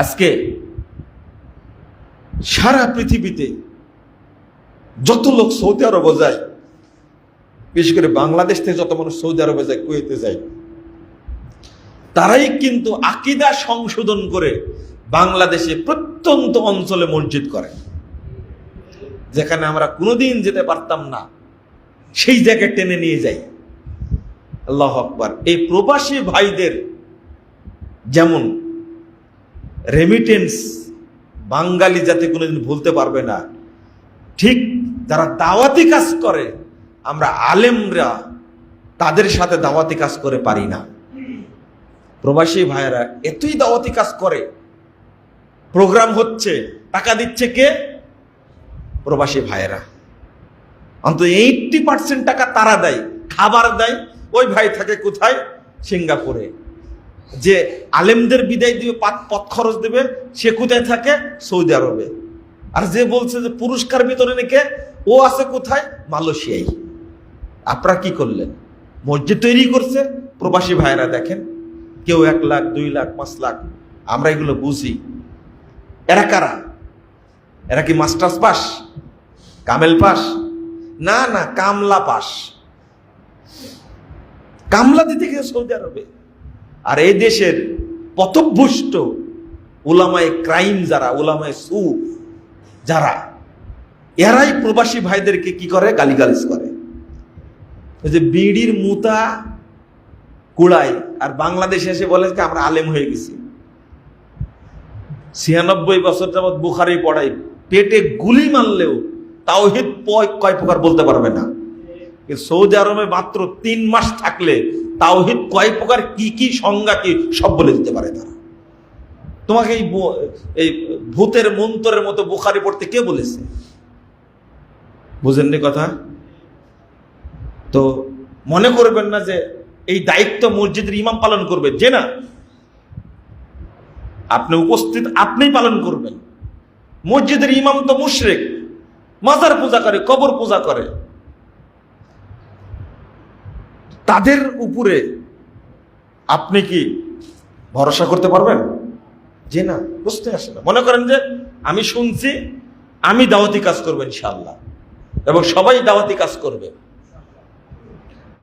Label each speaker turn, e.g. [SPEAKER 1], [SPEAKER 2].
[SPEAKER 1] আজকে সারা পৃথিবীতে যত লোক সৌদি আরবে যায়, বিশেষ করে বাংলাদেশ থেকে যত মানুষ সৌদি আরবে যায়, কুয়েতে যায়, তারাই কিন্তু আকীদা সংশোধন করে বাংলাদেশে প্রত্যন্ত অঞ্চলে মসজিদ করে, যেখানে আমরা কোনোদিন যেতে পারতাম না সেই জায়গায় টেনে নিয়ে যাই। আল্লাহু আকবার। এই প্রবাসী ভাইদের যেমন রেমিটেন্স বাঙালি জাতি কোনোদিন ভুলতে পারবে না, ঠিক যারা দাওয়াতি কাজ করে আমরা আলেমরা তাদের সাথে দাওয়াতি কাজ করে পারি না। প্রবাসী ভাইয়েরা এতই দাওয়াতি কাজ করে, প্রোগ্রাম হচ্ছে, টাকা দিচ্ছে কে? প্রবাসী ভাইয়েরা। অন্তত 80% টাকা তারা দেয়, খাবার দেয়। ওই ভাই থাকে কোথায়? সিঙ্গাপুরে। যে আলেমদের বিদায় দিবে, পথ খরচ দেবে, সে কোথায় থাকে? সৌদি আরবে। আর যে বলছে যে পুরস্কার বিতরণে কে, ও আছে কোথায়? মালয়েশিয়ায়। আপনারা কি করলেন? মসজিদ তৈরি করছে প্রবাসী ভাইয়েরা। দেখেন, কেউ 1 লাখ, 2 লাখ, 5 লাখ। আমরা এগুলো বুঝি। এরা কারা? এরা কি মাস্টার্স পাস, কামেল পাস? না না, কামলা পাস। কামলা দিতে গেছে সৌদি আরবে। আর এই দেশের পথভ্রষ্ট উলামায়ে ক্রাইম যারা, উলামায়ে সু যারা, এরাই প্রবাসী ভাইদেরকে কি করে? গালিগালিজ করে। ওই যে বিড়ির মুতা কুড়ায়, আর বাংলাদেশে এসে বলে আমরা আলেম হয়ে গেছি। 96 বছর যাবৎ বুখারী পড়াই, পেটে গুলি মারলেও তাওহীদ কয় প্রকার বলতে পারবে না। সৌদি আরবে মাত্র 3 মাস থাকলে তাওহীদ কয় প্রকার, কি কি সংজ্ঞা, কি সব বলে দিতে পারে তারা। তোমাকে এই ভূতের মন্তরের মতো বুখারী পড়তে কে বলেছে? বুঝেননি কথা? তো মনে করবেন না যে এই দায়িত্ব মসজিদের ইমাম পালন করবে, যে না, আপনি উপস্থিত, আপনিই পালন করবেন। মসজিদের ইমাম তো মুশরিক, মাজার পূজা করে, কবর পূজা করে। তাদের উপরে আপনি কি ভরসা করতে পারবেন? যে না, বুঝতে আসে না। মনে করেন যে আমি শুনছি, আমি দাওয়াতি কাজ করবো ইনশাআল্লাহ, এবং সবাই দাওয়াতি কাজ করবে।